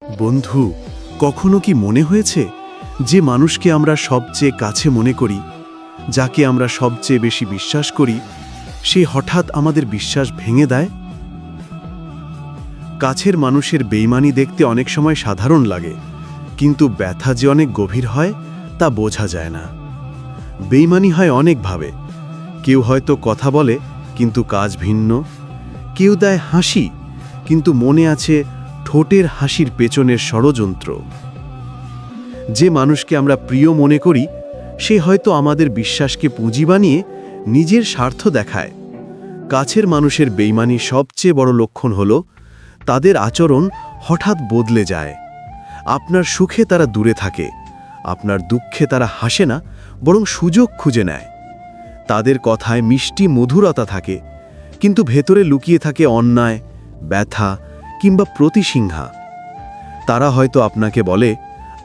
বন্ধু, কখনো কি মনে হয়েছে যে মানুষকে আমরা সবচেয়ে কাছে মনে করি, যাকে আমরা সবচেয়ে বেশি বিশ্বাস করি, সে হঠাৎ আমাদের বিশ্বাস ভেঙে দেয়? কাছের মানুষের বেইমানি দেখতে অনেক সময় সাধারণ লাগে, কিন্তু ব্যথা যে অনেক গভীর হয় তা বোঝা যায় না। বেইমানি হয় অনেকভাবে। কেউ হয়তো কথা বলে কিন্তু কাজ ভিন্ন, কেউ দেয় হাসি কিন্তু মনে আছে ঠোঁটের হাসির পেছনের ষড়যন্ত্র। যে মানুষকে আমরা প্রিয় মনে করি সে হয়তো আমাদের বিশ্বাসকে পুঁজি বানিয়ে নিজের স্বার্থ দেখায়। কাছের মানুষের বেইমানি সবচেয়ে বড় লক্ষণ হল তাদের আচরণ হঠাৎ বদলে যায়। আপনার সুখে তারা দূরে থাকে, আপনার দুঃখে তারা হাসে না, বরং সুযোগ খুঁজে নেয়। তাদের কথায় মিষ্টি মধুরতা থাকে, কিন্তু ভেতরে লুকিয়ে থাকে অন্যায়, ব্যথা কিংবা প্রতিসিংহা। তারা হয়তো আপনাকে বলে,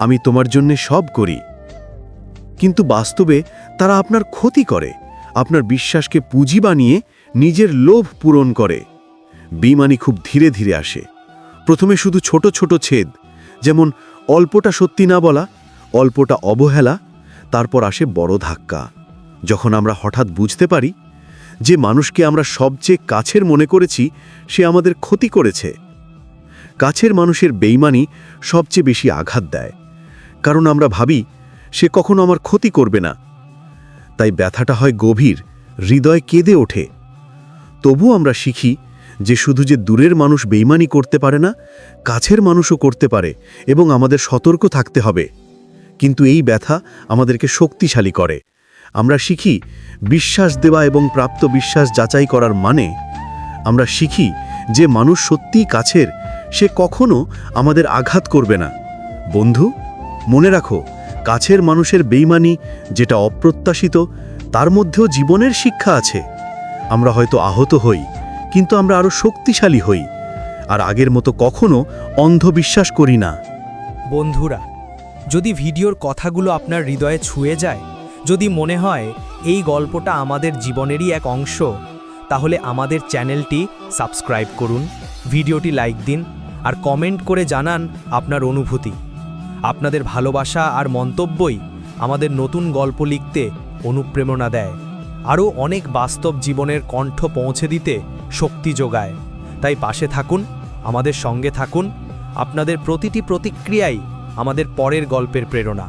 আমি তোমার জন্য সব করি, কিন্তু বাস্তবে তারা আপনার ক্ষতি করে, আপনার বিশ্বাসকে পুঁজি বানিয়ে নিজের লোভ পূরণ করে। বেইমানি খুব ধীরে ধীরে আসে। প্রথমে শুধু ছোট ছোট ছেদ, যেমন অল্পটা সত্যি না বলা, অল্পটা অবহেলা, তারপর আসে বড় ধাক্কা। যখন আমরা হঠাৎ বুঝতে পারি যে মানুষকে আমরা সবচেয়ে কাছের মনে করেছি সে আমাদের ক্ষতি করেছে। কাছের মানুষের বেইমানি সবচেয়ে বেশি আঘাত দেয়, কারণ আমরা ভাবি সে কখনো আমার ক্ষতি করবে না। তাই ব্যথাটা হয় গভীর, হৃদয় কেঁদে ওঠে। তবু আমরা শিখি যে শুধু যে দূরের মানুষ বেইমানি করতে পারে না, কাছের মানুষও করতে পারে, এবং আমাদের সতর্ক থাকতে হবে। কিন্তু এই ব্যথা আমাদেরকে শক্তিশালী করে। আমরা শিখি বিশ্বাস দেওয়া এবং প্রাপ্ত বিশ্বাস যাচাই করার মানে। আমরা শিখি যে মানুষ সত্যিই কাছের, সে কখনো আমাদের আঘাত করবে না। বন্ধু, মনে রাখো, কাছের মানুষের বেইমানি যেটা অপ্রত্যাশিত, তার মধ্যেও জীবনের শিক্ষা আছে। আমরা হয়তো আহত হই, কিন্তু আমরা আরও শক্তিশালী হই, আর আগের মতো কখনো অন্ধবিশ্বাস করি না। বন্ধুরা, যদি ভিডিওর কথাগুলো আপনার হৃদয়ে ছুঁয়ে যায়, যদি মনে হয় এই গল্পটা আমাদের জীবনেরই এক অংশ, তাহলে আমাদের চ্যানেলটি সাবস্ক্রাইব করুন, ভিডিওটি লাইক দিন, আর কমেন্ট করে জানান আপনার অনুভূতি। আপনাদের ভালোবাসা আর মন্তব্যই আমাদের নতুন গল্প লিখতে অনুপ্রেরণা দেয়, আরও অনেক বাস্তব জীবনের কণ্ঠ পৌঁছে দিতে শক্তি যোগায়। তাই পাশে থাকুন, আমাদের সঙ্গে থাকুন। আপনাদের প্রতিটি প্রতিক্রিয়াই আমাদের পরের গল্পের প্রেরণা।